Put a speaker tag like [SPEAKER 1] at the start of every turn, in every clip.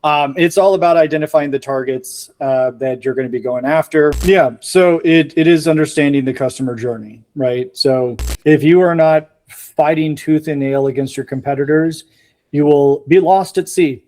[SPEAKER 1] It's all about identifying the targets that you're going to be going after. Yeah, so it is understanding the customer journey, right? So if you are not fighting tooth and nail against your competitors, you will be lost at sea.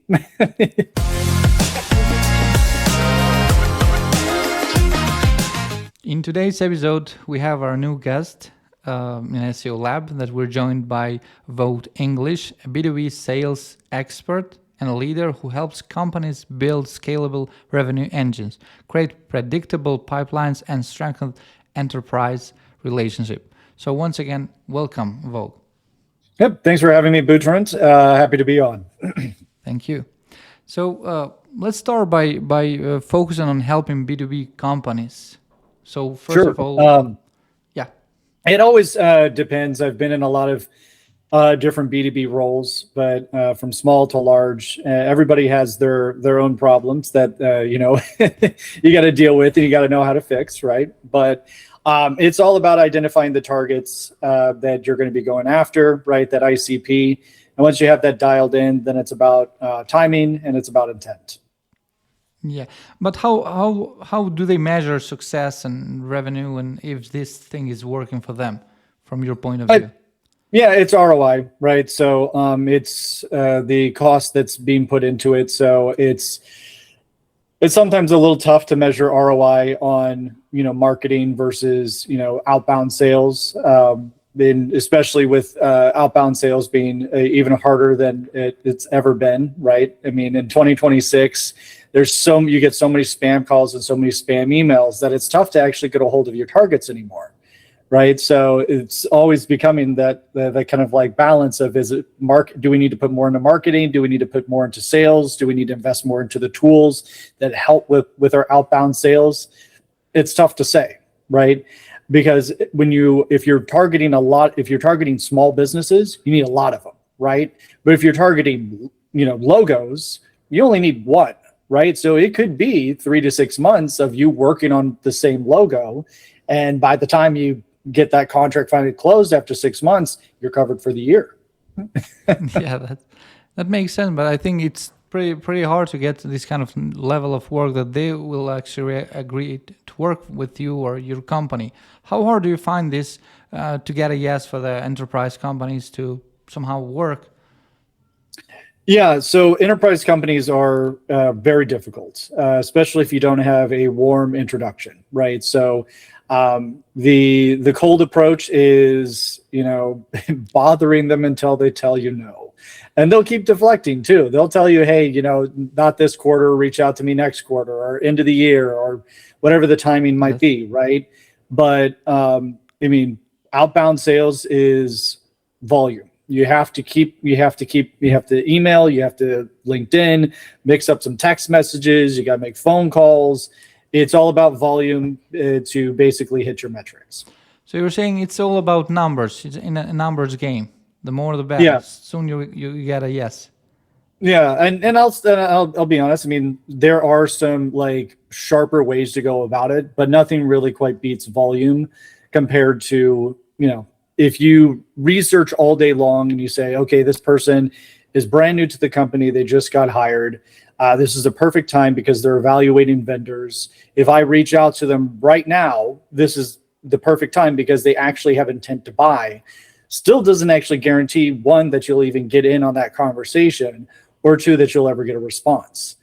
[SPEAKER 2] In today's episode, we have our new guest in SEO Lab that we're joined by Vaughn English, a B2B sales expert and a leader who helps companies build scalable revenue engines, create predictable pipelines, and strengthen enterprise relationship. So once again, welcome, Vaughn.
[SPEAKER 1] Yep, thanks for having me, Bertrand. Happy to be on.
[SPEAKER 2] Thank you. So let's start by focusing on helping B2B companies. So first of all, yeah.
[SPEAKER 1] It always depends. I've been in a lot of different B2B roles, but from small to large, everybody has their own problems that you got to deal with and you got to know how to fix, right? But it's all about identifying the targets that you're going to be going after, right? That ICP, and once you have that dialed in, then it's about timing and it's about intent.
[SPEAKER 2] Yeah, but how do they measure success and revenue, and if this thing is working for them, from your point of view?
[SPEAKER 1] Yeah, it's ROI, right? So it's the cost that's being put into it. So it's sometimes a little tough to measure ROI on marketing versus outbound sales. And especially with outbound sales being even harder than it's ever been, right? I mean, in 2026, you get so many spam calls and so many spam emails that it's tough to actually get a hold of your targets anymore, right? So it's always becoming that kind of like balance of, do we need to put more into marketing? Do we need to put more into sales? Do we need to invest more into the tools that help with our outbound sales? It's tough to say, right? Because if you're targeting small businesses, you need a lot of them, right? But if you're targeting, logos, you only need one, right? So it could be 3 to 6 months of you working on the same logo. And by the time you get that contract finally closed after 6 months, you're covered for the year.
[SPEAKER 2] Yeah, that makes sense. But I think it's pretty hard to get to this kind of level of work that they will actually agree to work with you or your company. How hard do you find this to get a yes for the enterprise companies to somehow work?
[SPEAKER 1] Yeah, so enterprise companies are very difficult, especially if you don't have a warm introduction, right? So the cold approach is, bothering them until they tell you no. And they'll keep deflecting too. They'll tell you, hey, not this quarter, reach out to me next quarter or end of the year or whatever the timing might be, right? But outbound sales is volume. You have to email, you have to LinkedIn, mix up some text messages, you got to make phone calls. It's all about volume to basically hit your metrics.
[SPEAKER 2] So you're saying it's all about numbers. It's in a numbers game. The more the better. Yeah. Soon you get a yes.
[SPEAKER 1] Yeah, and I'll be honest. I mean, there are some like sharper ways to go about it, but nothing really quite beats volume compared to if you research all day long and you say, okay, this person is brand new to the company, they just got hired. This is a perfect time because they're evaluating vendors. If I reach out to them right now, this is the perfect time because they actually have intent to buy. Still doesn't actually guarantee, one, that you'll even get in on that conversation, or two, that you'll ever get a response,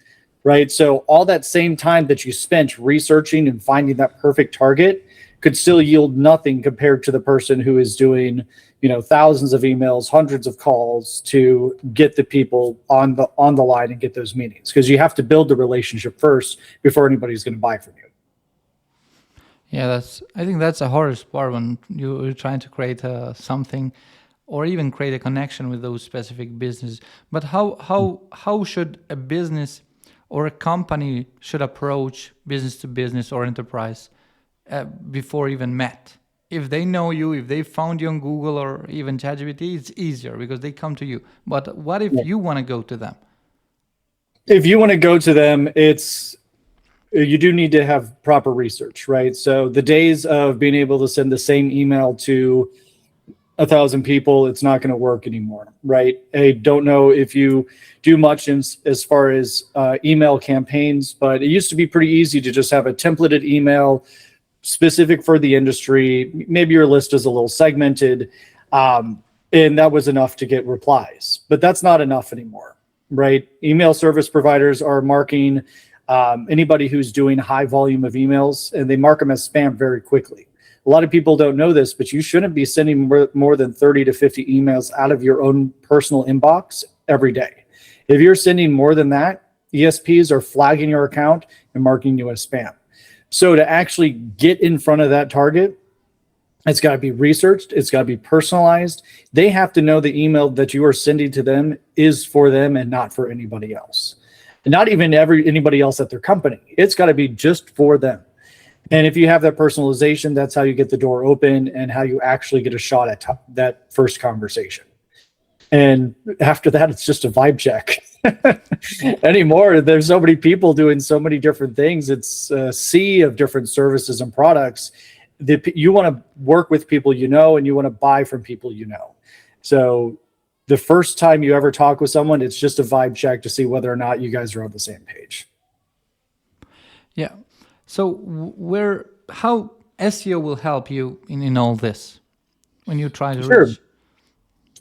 [SPEAKER 1] right? So all that same time that you spent researching and finding that perfect target could still yield nothing compared to the person who is doing, thousands of emails, hundreds of calls to get the people on the line and get those meetings. Because you have to build the relationship first before anybody's going to buy from you.
[SPEAKER 2] Yeah, I think that's the hardest part when you're trying to create something, or even create a connection with those specific businesses. But how should a business or a company should approach business to business or enterprise before even met? If they know you, if they found you on Google or even ChatGPT, it's easier because they come to you. But what if you want to go to them?
[SPEAKER 1] If you want to go to them, you do need to have proper research, right? So the days of being able to send the same email to 1,000 people, it's not going to work anymore, right? I don't know if you do much as far as email campaigns, but it used to be pretty easy to just have a templated email specific for the industry. Maybe your list is a little segmented, and that was enough to get replies. But that's not enough anymore, right? Email service providers are marking anybody who's doing high volume of emails, and they mark them as spam very quickly. A lot of people don't know this, but you shouldn't be sending more than 30 to 50 emails out of your own personal inbox every day. If you're sending more than that, ESPs are flagging your account and marking you as spam. So to actually get in front of that target, it's got to be researched. It's got to be personalized. They have to know the email that you are sending to them is for them and not for anybody else. And not even anybody else at their company. It's got to be just for them. And if you have that personalization, that's how you get the door open and how you actually get a shot at that first conversation. And after that, it's just a vibe check. Anymore, there's so many people doing so many different things. It's a sea of different services and products. You want to work with people you know, and you want to buy from people you know. So the first time you ever talk with someone, it's just a vibe check to see whether or not you guys are on the same page.
[SPEAKER 2] Yeah. So how SEO will help you in all this when you try to reach?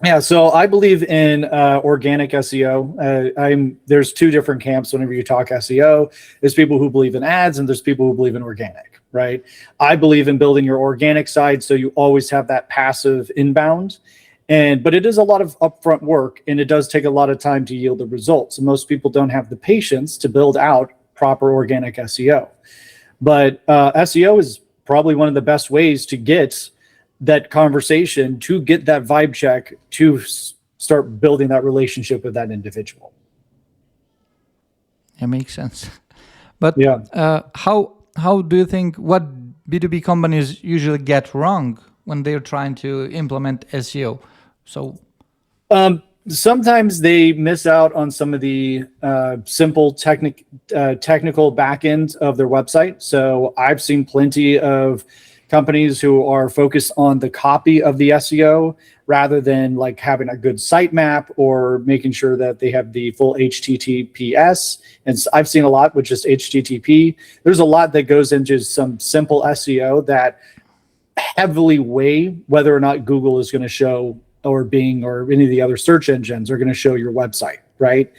[SPEAKER 1] Yeah, so I believe in organic SEO. There's two different camps whenever you talk SEO. There's people who believe in ads, and there's people who believe in organic, right? I believe in building your organic side so you always have that passive inbound. But it is a lot of upfront work, and it does take a lot of time to yield the results. And most people don't have the patience to build out proper organic SEO. But SEO is probably one of the best ways to get that conversation, to get that vibe check, to start building that relationship with that individual.
[SPEAKER 2] It makes sense. But yeah, how do you think, what B2B companies usually get wrong when they're trying to implement SEO? So
[SPEAKER 1] sometimes they miss out on some of the simple technical back end of their website. So I've seen plenty of companies who are focused on the copy of the SEO rather than like having a good sitemap or making sure that they have the full HTTPS. And I've seen a lot with just HTTP. There's a lot that goes into some simple SEO that heavily weigh whether or not Google is going to show, or Bing or any of the other search engines are going to show your website, right?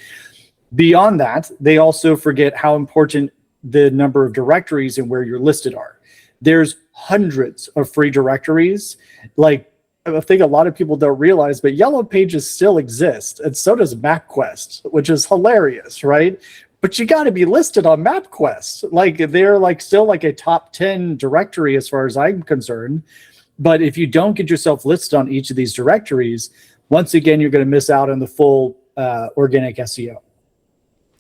[SPEAKER 1] Beyond that, they also forget how important the number of directories and where you're listed are. There's hundreds of free directories. Like, I think a lot of people don't realize, but Yellow Pages still exist, and so does MapQuest, which is hilarious, right? But you got to be listed on MapQuest. Like, they're like still like a top 10 directory as far as I'm concerned. But if you don't get yourself listed on each of these directories, once again, you're going to miss out on the full organic SEO.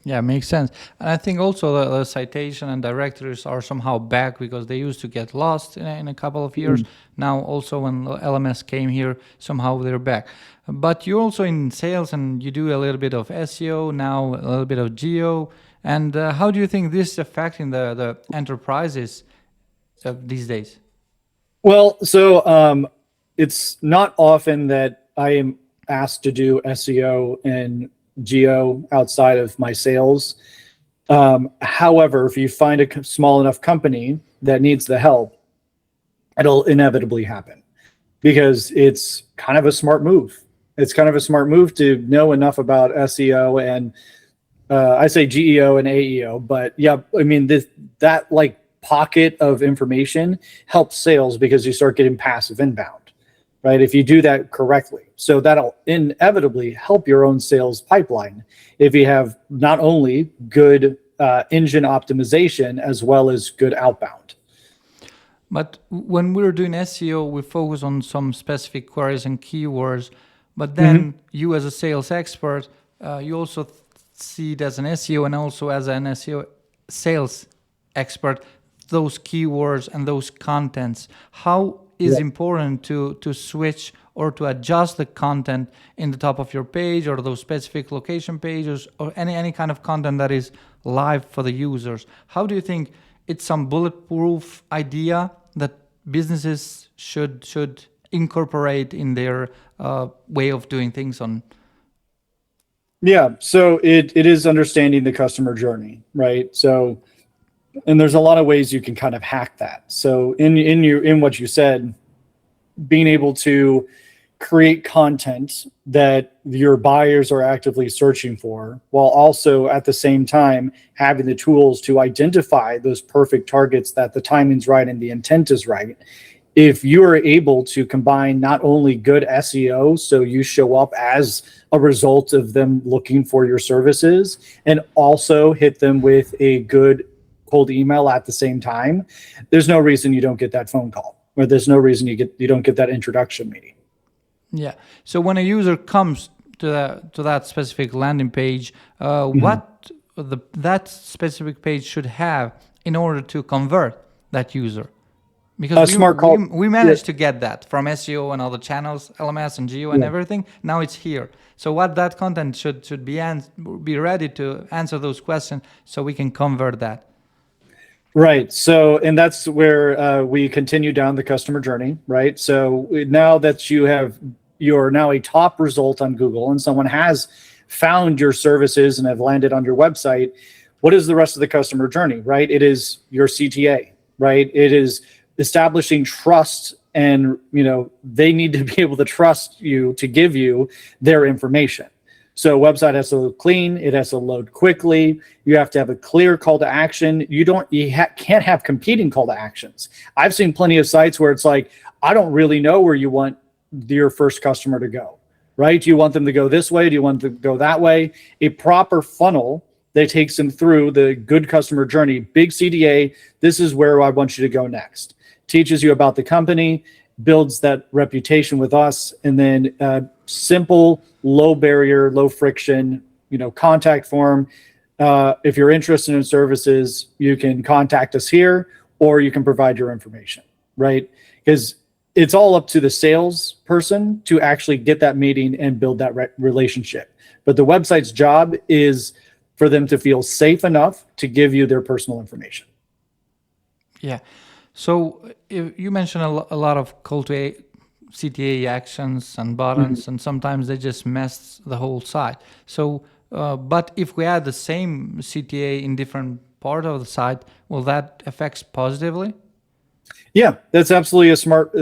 [SPEAKER 2] Yeah, makes sense. And I think also the citation and directories are somehow back because they used to get lost in a couple of years. Now also when LMS came here, somehow they're back. But you're also in sales and you do a little bit of SEO, now a little bit of geo. And how do you think this is affecting the enterprises these days?
[SPEAKER 1] Well, so it's not often that I am asked to do SEO and geo outside of my sales. However, if you find a small enough company that needs the help, it'll inevitably happen because it's kind of a smart move. It's kind of a smart move to know enough about SEO and I say GEO and AEO, but yeah, I mean, that like pocket of information helps sales because you start getting passive inbound, right? If you do that correctly. So that'll inevitably help your own sales pipeline if you have not only good engine optimization as well as good outbound.
[SPEAKER 2] But when we're doing SEO, we focus on some specific queries and keywords. But then you as a sales expert, you also see it as an SEO and also as an SEO sales expert, those keywords and those contents. How is important to switch or to adjust the content in the top of your page or those specific location pages or any kind of content that is live for the users? How do you think it's some bulletproof idea that businesses should incorporate in their way of doing things on?
[SPEAKER 1] Yeah, so it is understanding the customer journey, right? So, and there's a lot of ways you can kind of hack that. So in what you said, being able to create content that your buyers are actively searching for, while also at the same time having the tools to identify those perfect targets that the timing's right and the intent is right. If you are able to combine not only good SEO, so you show up as a result of them looking for your services, and also hit them with a good cold email at the same time, there's no reason you don't get that phone call, or there's no reason you don't get that introduction meeting.
[SPEAKER 2] Yeah. So when a user comes to that specific landing page, what that specific page should have in order to convert that user? Because we managed to get that from SEO and other channels, LMS and Geo and everything. Now it's here. So what that content should be ready to answer those questions, so we can convert that.
[SPEAKER 1] Right. So, and that's where we continue down the customer journey, right? So now that you're now a top result on Google and someone has found your services and have landed on your website, what is the rest of the customer journey, right? It is your CTA, right? It is establishing trust, and they need to be able to trust you to give you their information. So website has to look clean. It has to load quickly. You have to have a clear call to action. You can't have competing call to actions. I've seen plenty of sites where it's like, I don't really know where you want your first customer to go, right? Do you want them to go this way? Do you want them to go that way? A proper funnel that takes them through the good customer journey, big CTA. This is where I want you to go next. Teaches you about the company, builds that reputation with us, and then simple, low barrier, low friction, contact form. If you're interested in services, you can contact us here, or you can provide your information, right? Because it's all up to the salesperson to actually get that meeting and build that relationship. But the website's job is for them to feel safe enough to give you their personal information.
[SPEAKER 2] Yeah. So you mentioned a lot of call to CTA actions and buttons, and sometimes they just mess the whole site. So, but if we add the same CTA in different part of the site, will that affect positively?
[SPEAKER 1] Yeah, that's absolutely a smart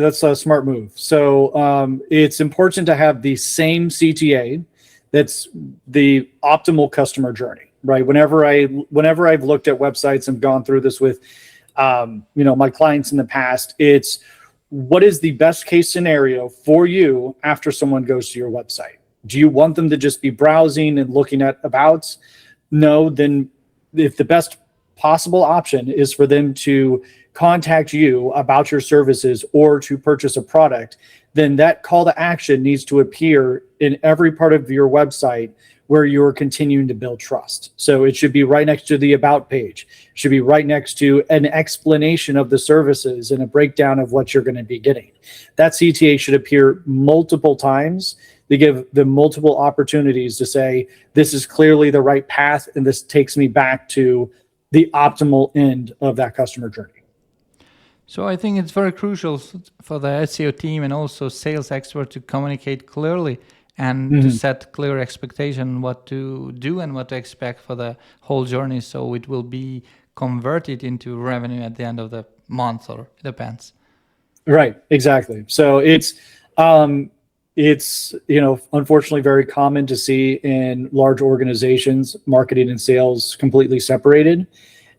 [SPEAKER 1] move. So it's important to have the same CTA. That's the optimal customer journey, right? Whenever I've looked at websites and gone through this with my clients in the past, it's what is the best case scenario for you after someone goes to your website? Do you want them to just be browsing and looking at abouts? No, then if the best possible option is for them to contact you about your services or to purchase a product, then that call to action needs to appear in every part of your website where you're continuing to build trust. So it should be right next to the about page. It should be right next to an explanation of the services and a breakdown of what you're going to be getting. That CTA should appear multiple times to give them multiple opportunities to say, this is clearly the right path, and this takes me back to the optimal end of that customer journey.
[SPEAKER 2] So I think it's very crucial for the SEO team and also sales expert to communicate clearly and to set clear expectation what to do and what to expect for the whole journey, so it will be converted into revenue at the end of the month, or it depends.
[SPEAKER 1] Right, exactly. So it's unfortunately very common to see in large organizations marketing and sales completely separated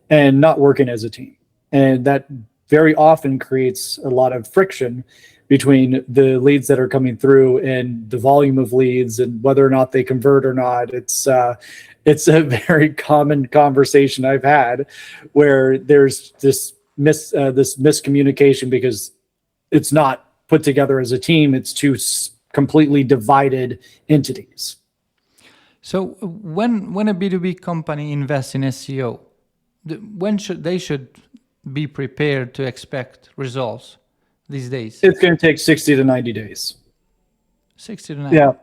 [SPEAKER 1] and not working as a team, and that very often creates a lot of friction between the leads that are coming through and the volume of leads and whether or not they convert or not. It's a very common conversation I've had where there's this miscommunication because it's not put together as a team. It's two completely divided entities.
[SPEAKER 2] So when a B2B company invests in SEO, when should they be prepared to expect results these days?
[SPEAKER 1] It's going to take 60 to 90 days.
[SPEAKER 2] 60 to 90.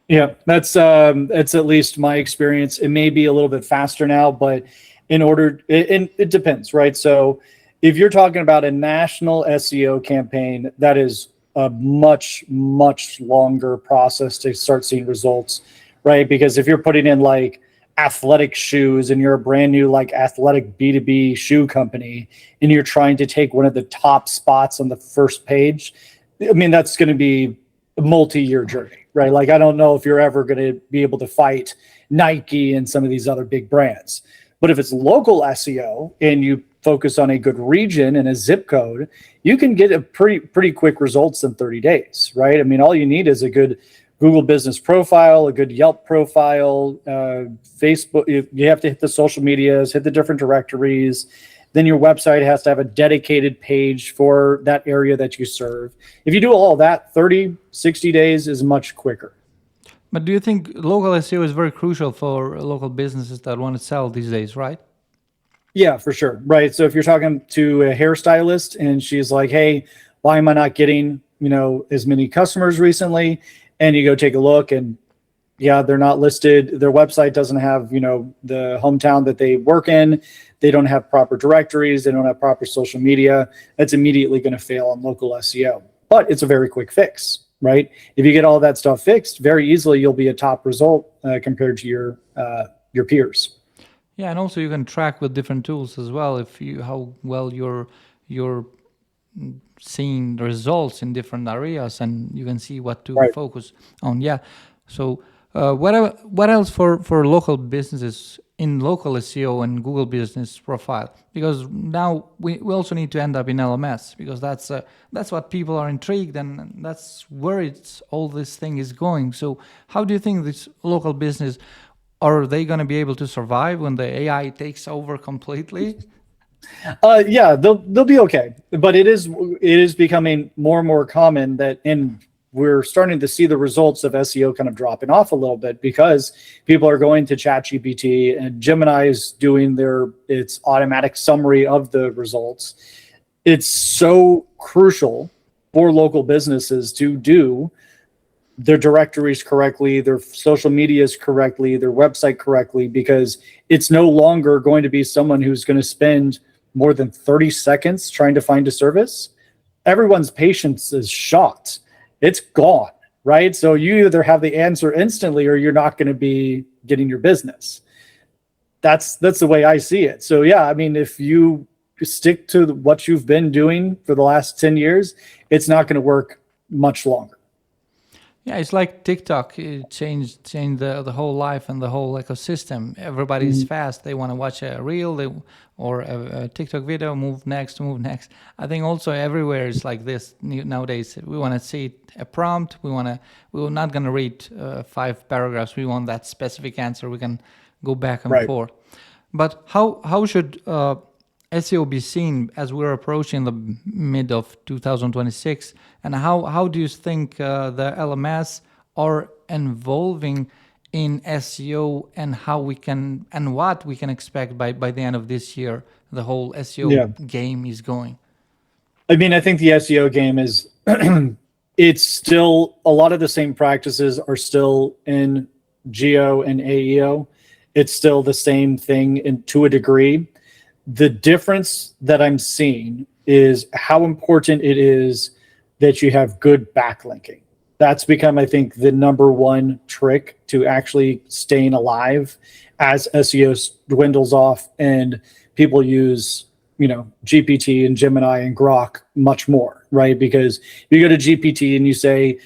[SPEAKER 1] Yeah. That's at least my experience. It may be a little bit faster now, but it depends, right? So if you're talking about a national SEO campaign, that is a much, much longer process to start seeing results, right? Because if you're putting in like athletic shoes and you're a brand new like athletic B2B shoe company and you're trying to take one of the top spots on the first page, I mean, that's going to be a multi-year journey, right? Like, I don't know if you're ever going to be able to fight Nike and some of these other big brands. But if it's local SEO and you focus on a good region and a zip code, you can get a pretty quick results in 30 days, right? I mean, all you need is a good Google business profile, a good Yelp profile, Facebook. You have to hit the social medias, hit the different directories. Then your website has to have a dedicated page for that area that you serve. If you do all that, 30, 60 days is much quicker.
[SPEAKER 2] But do you think local SEO is very crucial for local businesses that want to sell these days, right?
[SPEAKER 1] Yeah, for sure. Right. So if you're talking to a hairstylist and she's like, hey, why am I not getting, as many customers recently? And you go take a look and yeah, they're not listed. Their website doesn't have, the hometown that they work in. They don't have proper directories. They don't have proper social media. That's immediately going to fail on local SEO. But it's a very quick fix, right? If you get all that stuff fixed, very easily you'll be a top result compared to your peers.
[SPEAKER 2] Yeah, and also you can track with different tools as well how well you're seeing the results in different areas, and you can see what to focus on. Yeah. So what else for local businesses in local SEO and Google Business Profile? Because now we also need to end up in LMS, because that's what people are intrigued, and that's where all this thing is going. So how do you think this local business, are they going to be able to survive when the AI takes over completely?
[SPEAKER 1] Yeah, they'll be okay, but it is becoming more and more common we're starting to see the results of SEO kind of dropping off a little bit because people are going to ChatGPT and Gemini is doing its automatic summary of the results. It's so crucial for local businesses to do their directories correctly, their social medias correctly, their website correctly, because it's no longer going to be someone who's going to spend more than 30 seconds trying to find a service. Everyone's patience is shot. It's gone, right? So you either have the answer instantly or you're not going to be getting your business. That's the way I see it. So yeah, I mean, if you stick to what you've been doing for the last 10 years, it's not going to work much longer.
[SPEAKER 2] Yeah, it's like TikTok. It changed the whole life and the whole ecosystem. Everybody's fast. They want to watch a reel or a TikTok video, move next. I think also everywhere is like this nowadays. We want to see a prompt. We're not going to read 5 paragraphs. We want that specific answer. We can go back and forth. But how should SEO be seen as we're approaching the mid of 2026, and how do you think the LMS are evolving in SEO, and what we can expect by the end of this year? The whole SEO game is going.
[SPEAKER 1] I mean, I think the SEO game is it's still a lot of the same practices are still in geo and AEO. It's still the same thing to a degree. The difference that I'm seeing is how important it is that you have good backlinking. That's become, I think, the number one trick to actually staying alive as SEO dwindles off and people use, GPT and Gemini and Grok much more, right? Because you go to GPT and you say,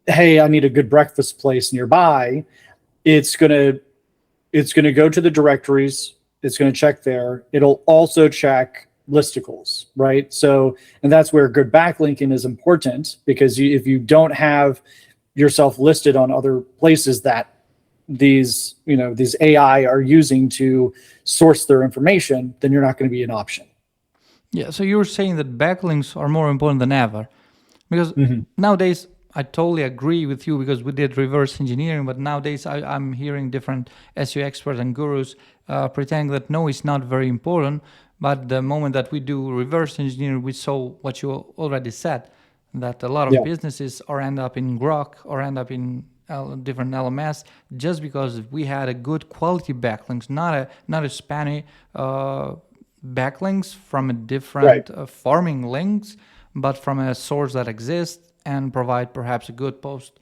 [SPEAKER 1] hey, I need a good breakfast place nearby. It's gonna go to the directories. It's going to check there. It'll also check listicles, right? So, and that's where good backlinking is important, because if you don't have yourself listed on other places that these AI are using to source their information, then you're not going to be an option.
[SPEAKER 2] Yeah. So you're saying that backlinks are more important than ever, because nowadays, I totally agree with you, because we did reverse engineering, but nowadays I'm hearing different SEO experts and gurus pretending that no, it's not very important. But the moment that we do reverse engineering, we saw what you already said, that a lot of businesses end up in Grok or end up in different LMS just because we had a good quality backlinks, not a spammy backlinks from a different farming links, but from a source that exists and provide perhaps a good post,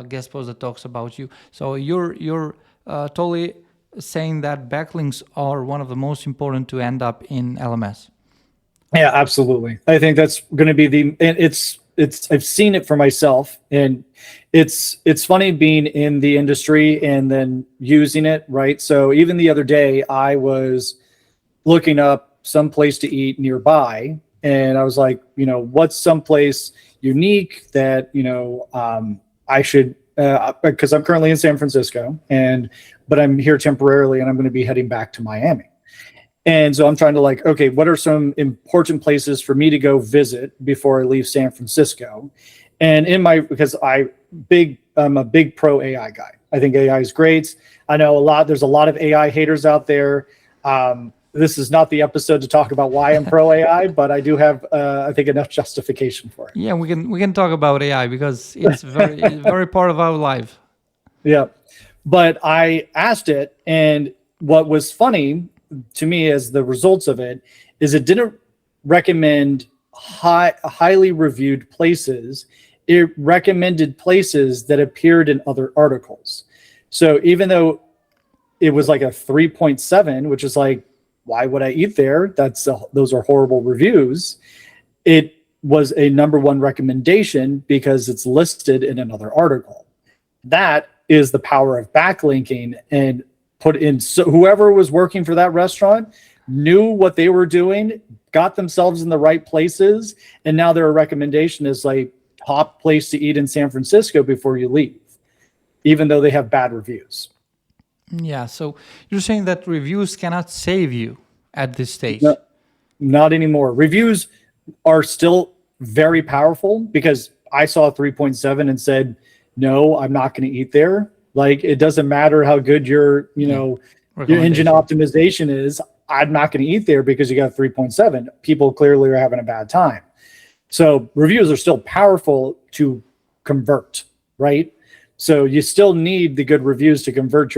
[SPEAKER 2] guest post that talks about you. So you're totally saying that backlinks are one of the most important to end up in LMS.
[SPEAKER 1] Yeah, absolutely. I think that's going to be and it's I've seen it for myself, and it's funny being in the industry and then using it, right? So even the other day I was looking up some place to eat nearby, and I was like, what's someplace unique that, I should, because I'm currently in San Francisco, but I'm here temporarily and I'm going to be heading back to Miami. And so I'm trying to okay, what are some important places for me to go visit before I leave San Francisco? And because I'm a big pro AI guy. I think AI is great. I know there's a lot of AI haters out there. This is not the episode to talk about why I'm pro AI, but I do have, I think, enough justification for it.
[SPEAKER 2] Yeah, we can talk about AI because it's very part of our life.
[SPEAKER 1] Yeah, but I asked it, and what was funny to me as the results of it is it didn't recommend highly reviewed places. It recommended places that appeared in other articles. So even though it was like a 3.7, which is like, why would I eat there? Those are horrible reviews. It was a number one recommendation because it's listed in another article. That is the power of backlinking, and so whoever was working for that restaurant knew what they were doing, got themselves in the right places, and now their recommendation is like top place to eat in San Francisco before you leave, even though they have bad reviews.
[SPEAKER 2] Yeah, so you're saying that reviews cannot save you at this stage?
[SPEAKER 1] No, not anymore. Reviews are still very powerful, because I saw 3.7 and said, no, I'm not going to eat there. Like, it doesn't matter how good your engine optimization is. I'm not going to eat there because you got 3.7. People clearly are having a bad time. So reviews are still powerful to convert, right? So you still need the good reviews to convert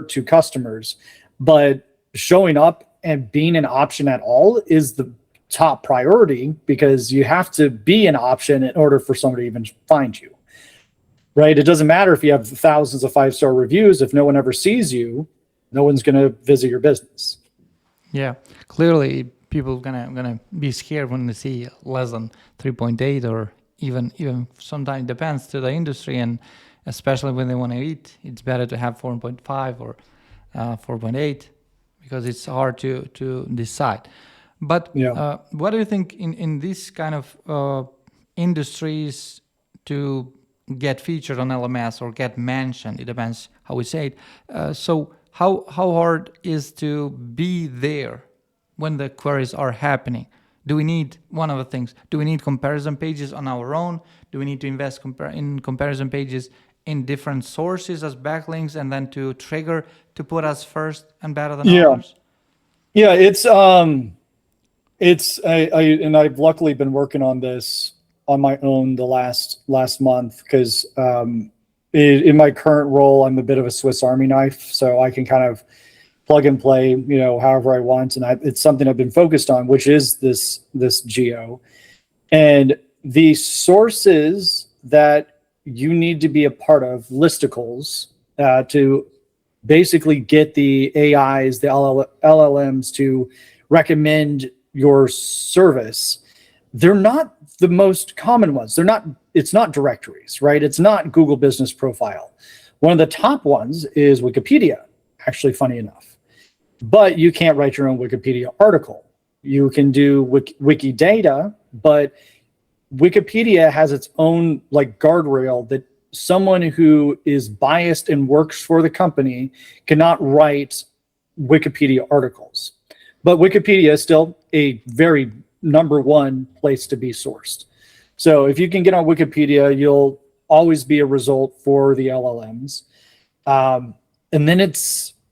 [SPEAKER 1] to customers, but showing up and being an option at all is the top priority, because you have to be an option in order for somebody to even find you. Right? It doesn't matter if you have thousands of 5-star reviews. If no one ever sees you, no one's going to visit your business.
[SPEAKER 2] Yeah, clearly people gonna be scared when they see less than 3.8, or even sometimes depends to the industry, and especially when they want to eat, it's better to have 4.5 or 4.8, because it's hard to decide. But what do you think in this kind of industries to get featured on LMS or get mentioned? It depends how we say it. So how hard is to be there when the queries are happening? Do we need, one of the things, do we need comparison pages on our own? Do we need to invest in comparison pages in different sources as backlinks, and then to trigger to put us first and better than others?
[SPEAKER 1] Yeah, and I've luckily been working on this on my own the last month, because in my current role, I'm a bit of a Swiss Army knife, so I can kind of plug and play, however I want, and it's something I've been focused on, which is this geo, and the sources that you need to be a part of, listicles, to basically get the AIs, the LLMs to recommend your service. They're not the most common ones. It's not directories, right? It's not Google Business Profile. One of the top ones is Wikipedia, actually, funny enough. But you can't write your own Wikipedia article. You can do Wikidata, but Wikipedia has its own guardrail that someone who is biased and works for the company cannot write Wikipedia articles. But Wikipedia is still a very number one place to be sourced. So if you can get on Wikipedia, you'll always be a result for the LLMs. And then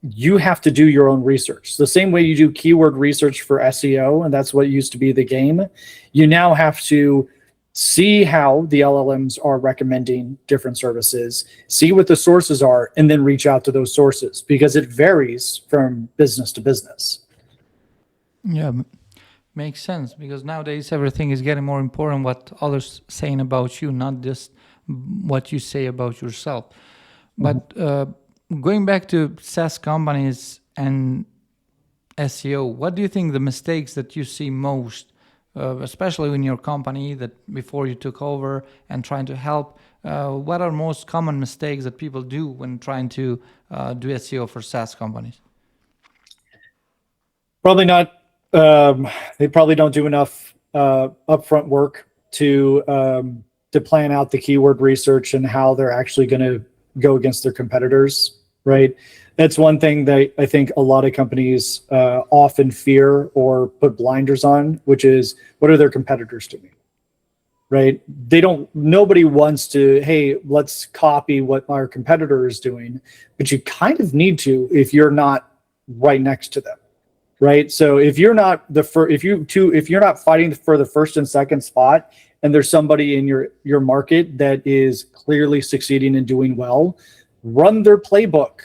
[SPEAKER 1] you have to do your own research. The same way you do keyword research for SEO, and that's what used to be the game. You now have to see how the LLMs are recommending different services, see what the sources are, and then reach out to those sources, because it varies from business to business.
[SPEAKER 2] Yeah, Makes sense, because nowadays everything is getting more important what others saying about you, not just what you say about yourself. But going back to SaaS companies and SEO, what do you think the mistakes that you see most, especially in your company that before you took over and trying to help? What are most common mistakes that people do when trying to do SEO for SaaS companies?
[SPEAKER 1] Probably not. They probably don't do enough upfront work to plan out the keyword research and how they're actually going to go against their competitors, right? That's one thing that I think a lot of companies often fear or put blinders on, which is, what are their competitors doing, right? Nobody wants to, hey, let's copy what our competitor is doing, but you kind of need to if you're not right next to them. Right. So if you're not if you're not fighting for the first and second spot, and there's somebody in your market that is clearly succeeding and doing well, run their playbook.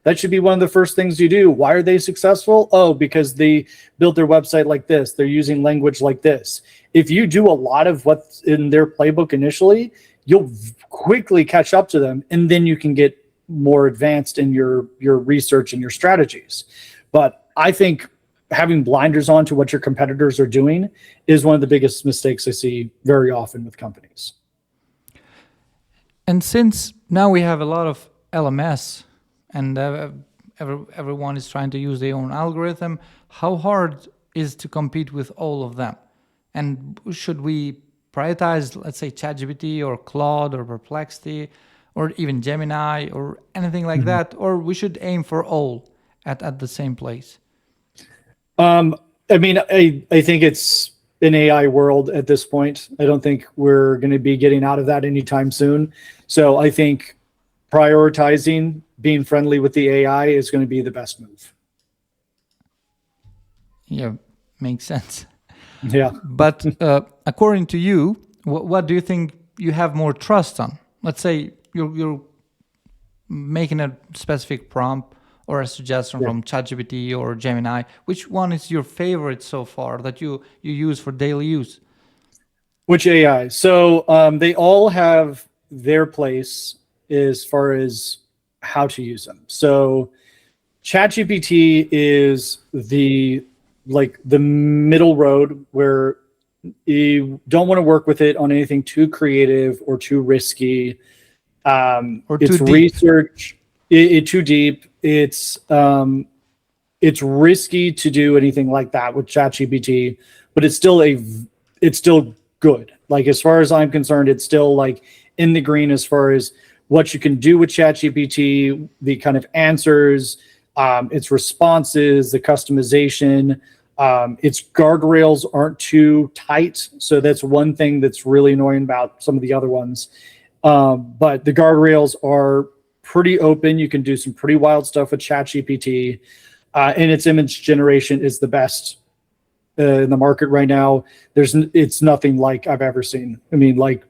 [SPEAKER 1] That should be one of the first things you do. Why are they successful? Oh, because they built their website like this. They're using language like this. If you do a lot of what's in their playbook initially, you'll quickly catch up to them, and then you can get more advanced in your research and your strategies. But I think having blinders on to what your competitors are doing is one of the biggest mistakes I see very often with companies.
[SPEAKER 2] And since now we have a lot of LMS and everyone is trying to use their own algorithm, how hard is to compete with all of them? And should we prioritize, let's say, ChatGPT or Claude or Perplexity or even Gemini or anything like that? Or we should aim for all at the same place?
[SPEAKER 1] I mean, I think it's an AI world at this point. I don't think we're going to be getting out of that anytime soon. So I think prioritizing being friendly with the AI is going to be the best move.
[SPEAKER 2] Yeah, makes sense.
[SPEAKER 1] Yeah.
[SPEAKER 2] But according to you, what do you think you have more trust on? Let's say you're making a specific prompt or a suggestion from ChatGPT or Gemini. Which one is your favorite so far that you use for daily use?
[SPEAKER 1] Which AI? So they all have their place as far as how to use them. So ChatGPT is the middle road where you don't want to work with it on anything too creative or too risky.
[SPEAKER 2] Or
[SPEAKER 1] it's
[SPEAKER 2] too deep.
[SPEAKER 1] Research. It's too deep. It's risky to do anything like that with ChatGPT, but it's still good. Like, as far as I'm concerned, it's still like in the green as far as what you can do with ChatGPT, the kind of answers, its responses, the customization, its guardrails aren't too tight. So that's one thing that's really annoying about some of the other ones. But the guardrails are pretty open. You can do some pretty wild stuff with ChatGPT, and its image generation is the best in the market right now. It's nothing like I've ever seen. I mean, like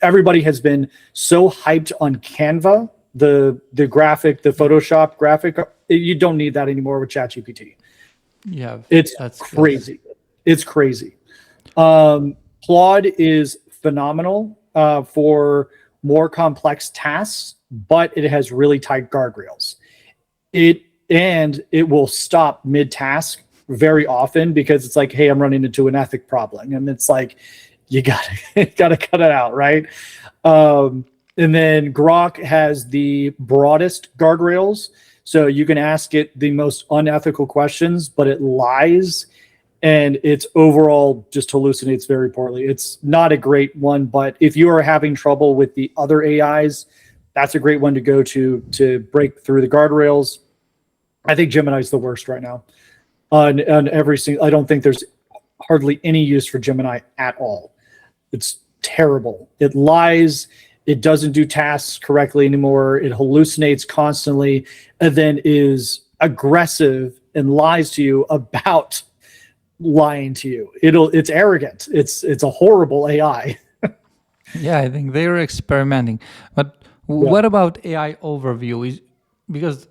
[SPEAKER 1] everybody has been so hyped on Canva, the graphic, the Photoshop graphic. You don't need that anymore with ChatGPT.
[SPEAKER 2] Yeah,
[SPEAKER 1] that's crazy. Good. It's crazy. Claude is phenomenal for more complex tasks, but it has really tight guardrails. It will stop mid-task very often because it's like, hey, I'm running into an ethic problem, and it's like, you gotta cut it out, right? And then Grok has the broadest guardrails, so you can ask it the most unethical questions, but it lies, and it's overall just hallucinates very poorly. It's not a great one, but if you are having trouble with the other AIs, that's a great one to go to break through the guardrails. I think Gemini is the worst right now. On every single, I don't think there's hardly any use for Gemini at all. It's terrible. It lies. It doesn't do tasks correctly anymore. It hallucinates constantly, and then is aggressive and lies to you about lying to you. It's arrogant. It's a horrible AI.
[SPEAKER 2] Yeah, I think they're experimenting. But what about AI because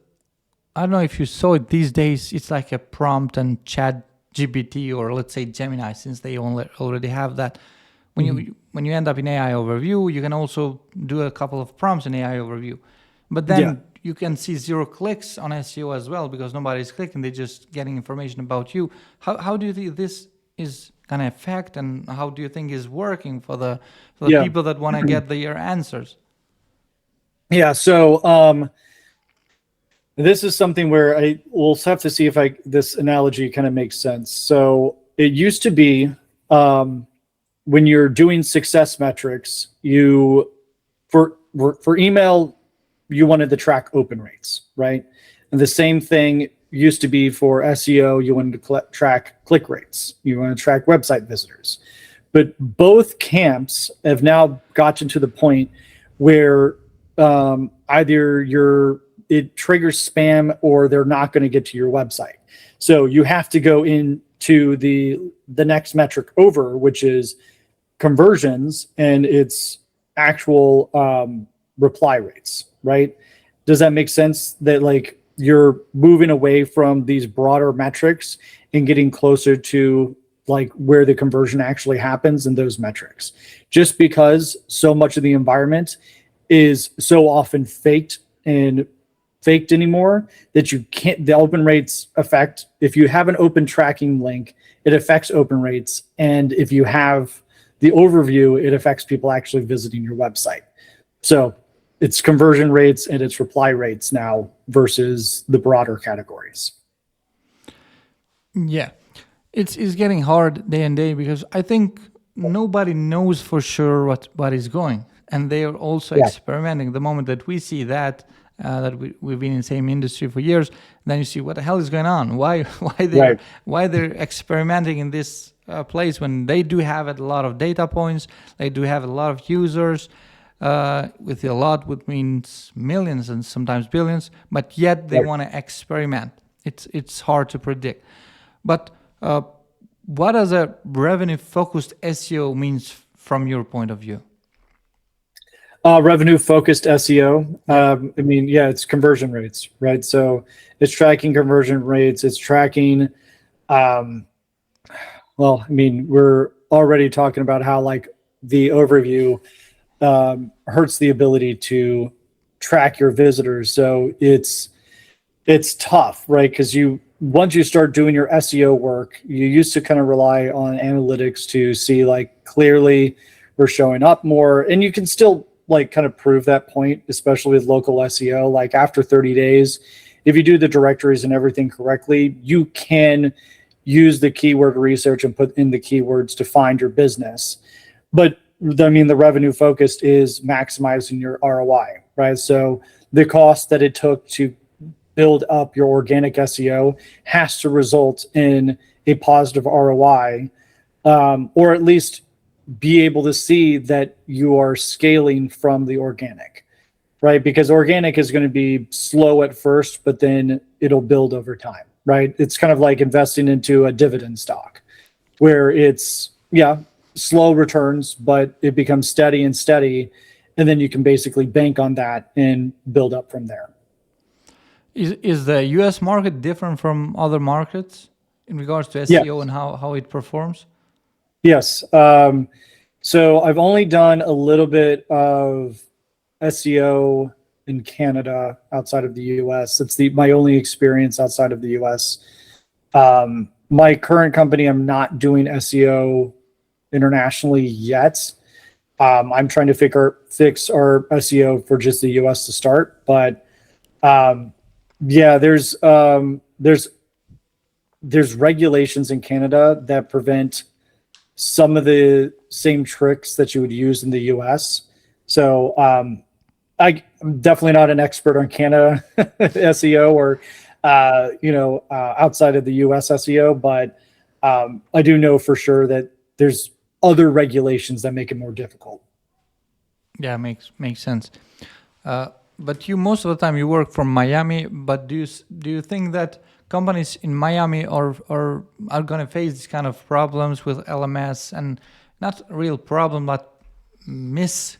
[SPEAKER 2] I don't know if you saw it these days, it's like a prompt and chat GPT or let's say Gemini, since they already have that. When you end up in AI overview, you can also do a couple of prompts in AI overview, but then you can see 0 clicks on SEO as well because nobody's clicking; they're just getting information about you. How do you think this is gonna affect, and how do you think is working for the people that want to get their answers?
[SPEAKER 1] Yeah. So this is something where I will have to see if this analogy kind of makes sense. So it used to be when you're doing success metrics, you for email, you wanted to track open rates, right? And the same thing used to be for SEO. You wanted to track click rates. You want to track website visitors. But both camps have now gotten to the point where either it triggers spam or they're not going to get to your website. So you have to go into the next metric over, which is conversions, and its actual reply rates, right? Does that make sense? That like you're moving away from these broader metrics and getting closer to like where the conversion actually happens in those metrics, just because so much of the environment is so often faked anymore that you can't. The open rates affect, if you have an open tracking link, it affects open rates, and if you have the overview, it affects people actually visiting your website. So it's conversion rates and it's reply rates now versus the broader categories.
[SPEAKER 2] Yeah, it's getting hard day and day because I think nobody knows for sure what is going, and they are also experimenting. The moment that we see that we've been in the same industry for years, then you see what the hell is going on. Why they're experimenting in this place when they do have a lot of data points, they do have a lot of users. With a lot, which means millions and sometimes billions, but yet they want to experiment. It's hard to predict. But what does a revenue-focused SEO means from your point of view?
[SPEAKER 1] Revenue-focused SEO. I mean, it's conversion rates, right? So it's tracking conversion rates. It's tracking. Well, I mean, we're already talking about how like the overview hurts the ability to track your visitors. So it's tough, right? Because once you start doing your SEO work, you used to kind of rely on analytics to see like clearly we're showing up more, and you can still like kind of prove that point, especially with local SEO. Like after 30 days, if you do the directories and everything correctly, you can use the keyword research and put in the keywords to find your business. But I mean, the revenue focused is maximizing your ROI, right? So the cost that it took to build up your organic SEO has to result in a positive ROI, or at least be able to see that you are scaling from the organic, right? Because organic is going to be slow at first, but then it'll build over time, right? It's kind of like investing into a dividend stock where it's, slow returns, but it becomes steady, and then you can basically bank on that and build up from there.
[SPEAKER 2] Is the US market different from other markets in regards to SEO and how it performs?
[SPEAKER 1] Yes. So I've only done a little bit of SEO in Canada outside of the US. It's my only experience outside of the US. My current company, I'm not doing SEO internationally yet. I'm trying to fix our SEO for just the US to start, but there's regulations in Canada that prevent some of the same tricks that you would use in the US. So I'm definitely not an expert on Canada SEO or outside of the US SEO, but I do know for sure that there's other regulations that make it more difficult.
[SPEAKER 2] Yeah, makes sense. But you most of the time you work from Miami. But do you think that companies in Miami are going to face these kind of problems with LMS, and not a real problem, but missing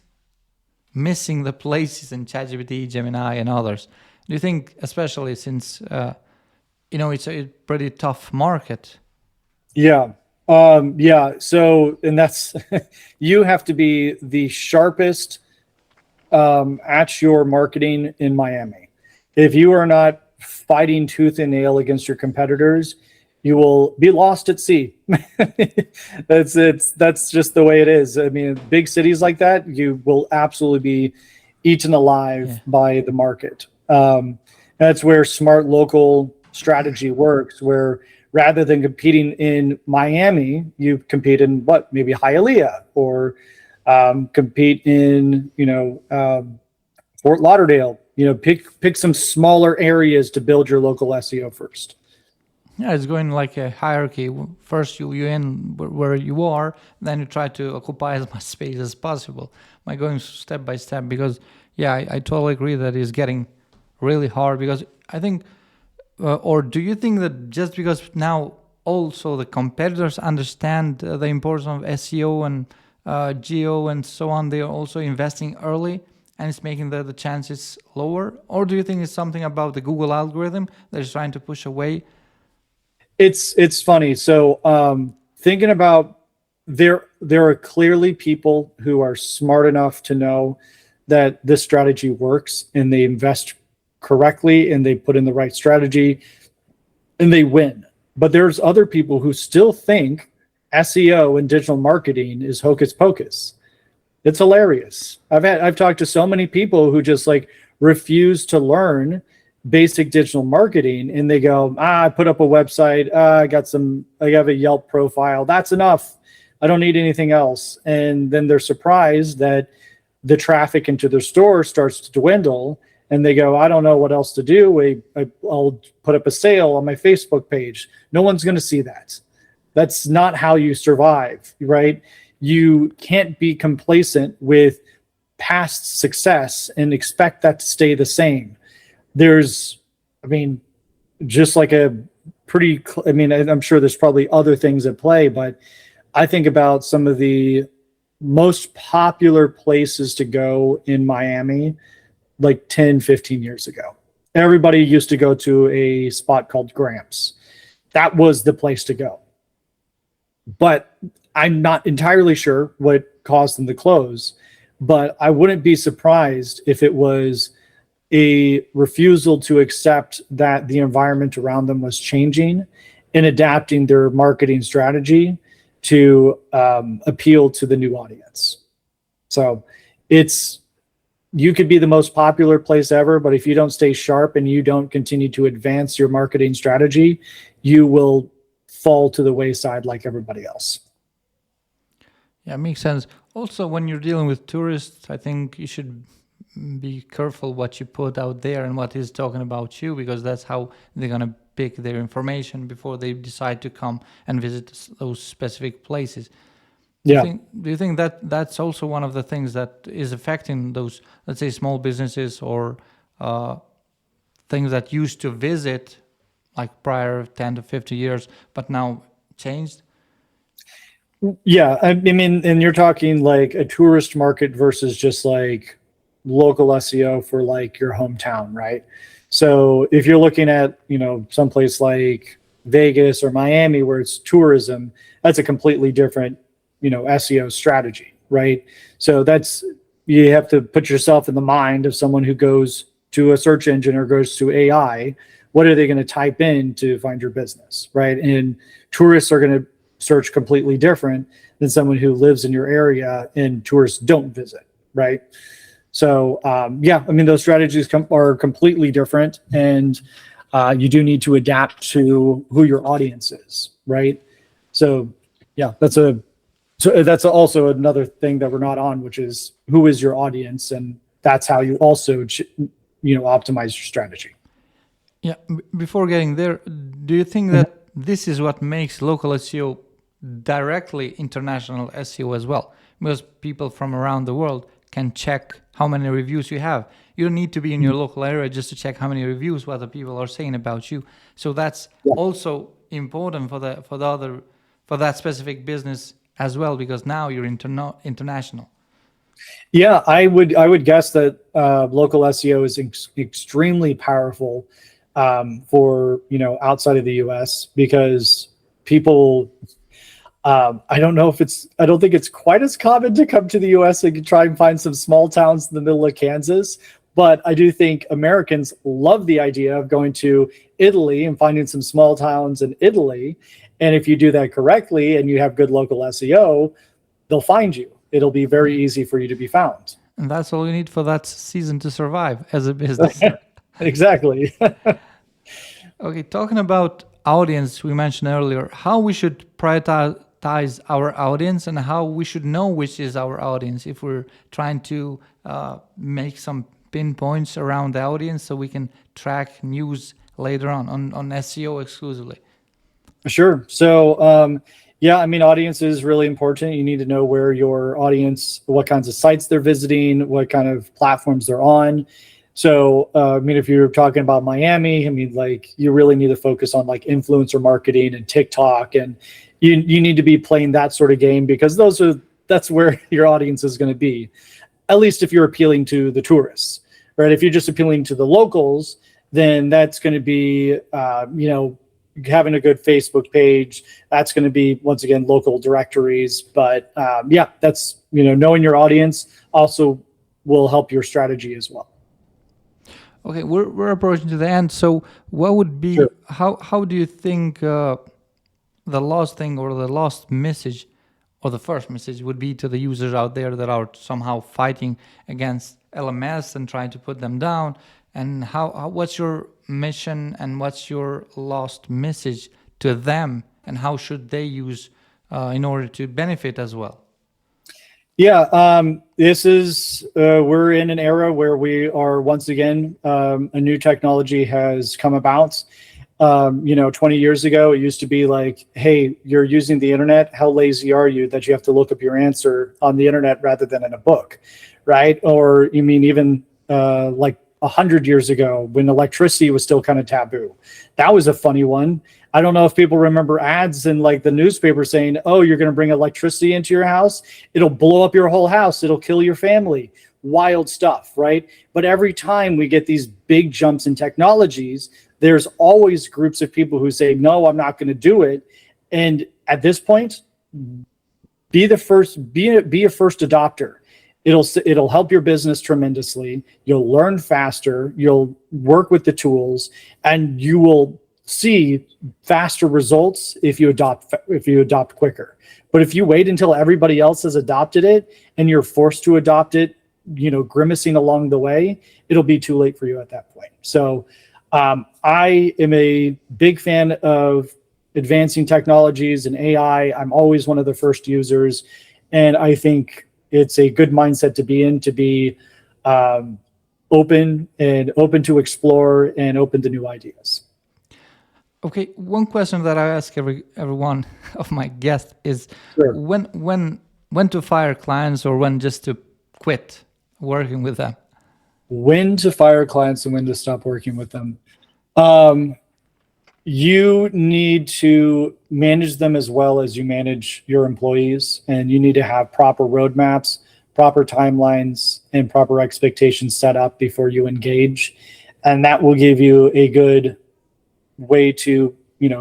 [SPEAKER 2] the places in ChatGPT, Gemini, and others? Do you think, especially since it's a pretty tough market,
[SPEAKER 1] Yeah. Yeah. So, and that's, you have to be the sharpest at your marketing in Miami. If you are not fighting tooth and nail against your competitors, you will be lost at sea. That's just the way it is. I mean, big cities like that, you will absolutely be eaten alive
[SPEAKER 2] Yeah.
[SPEAKER 1] by the market. That's where smart local strategy works, where rather than competing in Miami, you compete in what, maybe Hialeah, or compete in, Fort Lauderdale. Pick some smaller areas to build your local SEO first.
[SPEAKER 2] Yeah, it's going like a hierarchy. First, you in where you are, then you try to occupy as much space as possible by going step by step. Because yeah, I totally agree that it's getting really hard. Because I think, or do you think that just because now also the competitors understand the importance of SEO and geo and so on, they are also investing early and it's making the chances lower? Or do you think it's something about the Google algorithm that is trying to push away?
[SPEAKER 1] It's funny. So thinking about, there are clearly people who are smart enough to know that this strategy works, and they invest correctly, and they put in the right strategy, and they win. But there's other people who still think SEO and digital marketing is hocus pocus. It's hilarious. I've talked to so many people who just like refuse to learn basic digital marketing, and they go, I put up a website, I have a Yelp profile, that's enough, I don't need anything else. And then they're surprised that the traffic into their store starts to dwindle, and they go, I don't know what else to do. I'll put up a sale on my Facebook page. No one's going to see that. That's not how you survive, right? You can't be complacent with past success and expect that to stay the same. There's, I mean, just like I'm sure there's probably other things at play, but I think about some of the most popular places to go in Miami like 10, 15 years ago. Everybody used to go to a spot called Gramps. That was the place to go. But I'm not entirely sure what caused them to close, but I wouldn't be surprised if it was a refusal to accept that the environment around them was changing and adapting their marketing strategy to appeal to the new audience. So you could be the most popular place ever, but if you don't stay sharp and you don't continue to advance your marketing strategy, you will fall to the wayside like everybody else.
[SPEAKER 2] Yeah, makes sense. Also, when you're dealing with tourists, I think you should be careful what you put out there and what is talking about you, because that's how they're going to pick their information before they decide to come and visit those specific places.
[SPEAKER 1] Yeah.
[SPEAKER 2] Do you think that that's also one of the things that is affecting those, let's say, small businesses or things that used to visit like prior 10 to 50 years, but now changed?
[SPEAKER 1] Yeah. I mean, and you're talking like a tourist market versus just like local SEO for like your hometown, right? So if you're looking at, someplace like Vegas or Miami where it's tourism, that's a completely different, SEO strategy, right? So you have to put yourself in the mind of someone who goes to a search engine or goes to AI. What are they going to type in to find your business, right? And tourists are going to search completely different than someone who lives in your area and tourists don't visit, right? So those strategies are completely different, and you do need to adapt to who your audience is, right? So yeah, that's also another thing that we're not on, which is who is your audience, and that's how you also optimize your strategy.
[SPEAKER 2] Yeah, before getting there, do you think that this is what makes local SEO directly international SEO as well? Because people from around the world can check how many reviews you have. You don't need to be in your local area just to check how many reviews what the people are saying about you. So that's also important for that specific business as well, because now you're international.
[SPEAKER 1] Yeah, I would guess that local SEO is extremely powerful for outside of the U.S. because people, I don't think it's quite as common to come to the US and try and find some small towns in the middle of Kansas. But I do think Americans love the idea of going to Italy and finding some small towns in Italy. And if you do that correctly and you have good local SEO, they'll find you. It'll be very easy for you to be found.
[SPEAKER 2] And that's all you need for that season to survive as a business.
[SPEAKER 1] Exactly.
[SPEAKER 2] Okay, talking about audience, we mentioned earlier how we should prioritize our audience and how we should know which is our audience if we're trying to make some pinpoints around the audience so we can track news later on SEO exclusively.
[SPEAKER 1] Sure. So, yeah, I mean, audience is really important. You need to know where your audience, what kinds of sites they're visiting, what kind of platforms they're on. So, I mean, if you're talking about Miami, I mean, like you really need to focus on like influencer marketing and TikTok, and you need to be playing that sort of game because that's where your audience is going to be. At least if you're appealing to the tourists, right? If you're just appealing to the locals, then that's going to be, having a good Facebook page. That's going to be, once again, local directories. But yeah, that's, knowing your audience also will help your strategy as well.
[SPEAKER 2] Okay, we're approaching to the end. So what would be,
[SPEAKER 1] Sure.
[SPEAKER 2] how do you think the last thing or the last message or the first message would be to the users out there that are somehow fighting against LMS and trying to put them down? And what's your mission and what's your last message to them, and how should they use in order to benefit as well?
[SPEAKER 1] Yeah, this is, we're in an era where we are, once again, a new technology has come about. 20 years ago, it used to be like, hey, you're using the internet. How lazy are you that you have to look up your answer on the internet rather than in a book, right? Or you mean even like 100 years ago when electricity was still kind of taboo. That was a funny one. I don't know if people remember ads in like the newspaper saying, oh, you're going to bring electricity into your house. It'll blow up your whole house. It'll kill your family. Wild stuff, right? But every time we get these big jumps in technologies, there's always groups of people who say, no, I'm not going to do it. And at this point, be a first adopter. It'll help your business tremendously. You'll learn faster. You'll work with the tools, and you will see faster results if you adopt quicker. But if you wait until everybody else has adopted it and you're forced to adopt it, grimacing along the way, it'll be too late for you at that point. So I am a big fan of advancing technologies and AI. I'm always one of the first users, and I think it's a good mindset to be in, to be open to explore and open to new ideas.
[SPEAKER 2] Okay, one question that I ask every one of my guests is,
[SPEAKER 1] Sure.
[SPEAKER 2] when to fire clients or when just to quit working with them?
[SPEAKER 1] When to fire clients and when to stop working with them. You need to manage them as well as you manage your employees, and you need to have proper roadmaps, proper timelines, and proper expectations set up before you engage. And that will give you a good way to,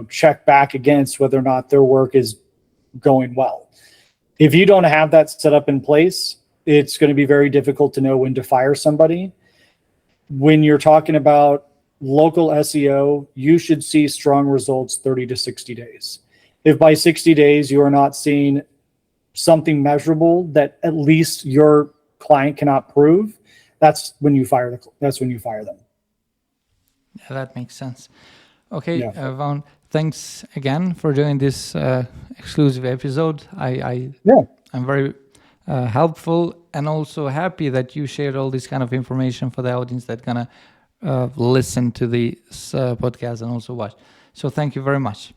[SPEAKER 1] check back against whether or not their work is going well. If you don't have that set up in place, it's going to be very difficult to know when to fire somebody. When you're talking about local SEO, you should see strong results 30 to 60 days. If by 60 days you are not seeing something measurable that at least your client cannot prove, that's when you fire them.
[SPEAKER 2] Yeah, that makes sense. Okay,
[SPEAKER 1] Yeah.
[SPEAKER 2] Vaughn, thanks again for doing this exclusive episode. I'm very helpful and also happy that you shared all this kind of information for the audience that's gonna listen to this podcast and also watch. So thank you very much.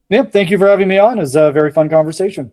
[SPEAKER 1] Yeah, thank you for having me on. It was a very fun conversation.